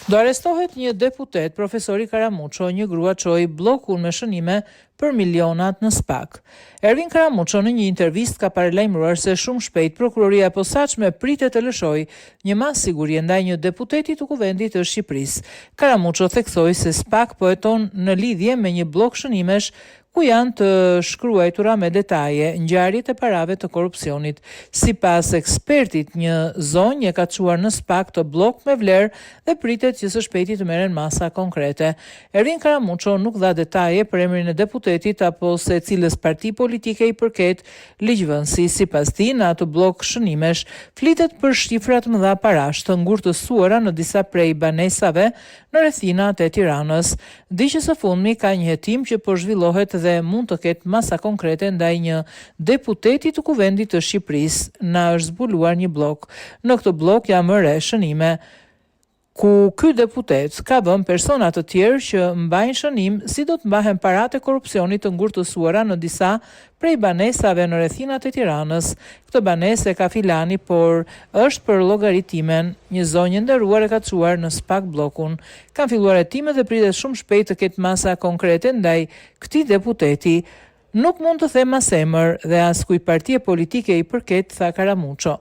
Do arrestohet një deputet, profesori Karamuço, një grua çoi bllokun me shënime për milionat në SPAK. Ervin Karamuço në një intervistë ka paralajmëruar se shumë shpejt prokuroria e posaçme pritet të lëshojë një masë sigurie ndaj një deputeti të Kuvendit të Shqipërisë. Karamuço theksoi se SPAK po heton në lidhje me një bllok shënimesh ku janë të shkruajtura me detaje ngjarjet e parave të korrupsionit. Sipas ekspertit, një zonjë e ka çuar në SPAK të bllok me vlerë dhe pritet që së shpejti të merren masa konkrete. Ervin Karamuço nuk dha detaje për emrin e deputetit apo se cilës parti politike i përket ligjvënësi. Sipas tij, në atë bllok shënimesh flitet për shifra të mëdha parash të ngurtësuara në disa prej banesave në rrethinat e Tiranës. Diqë së fundmi ka një hetim që po zhvillohet dhe mund të ketë masa konkrete ndaj një deputeti të Kuvendit të Shqipërisë. Na është zbuluar një bllok. Në këtë bllok janë më re shënime ku ky deputet ka vënë persona të tjerë që mbajnë shënim si do të mbahen paratë e korrupsionit të ngurtësuara në disa prej banesave në rrethinat e Tiranës. Këtë banesë ka filani, por është për llogaritimen. Një zonjë nderuar e ka çuar në SPAK bllokun. Kanë filluar hetimet dhe pritet shumë shpejt të ketë masa konkrete ndaj këtij deputeti. Nuk mund të them as emër dhe as kujt partie politike i përket, tha Karamuço.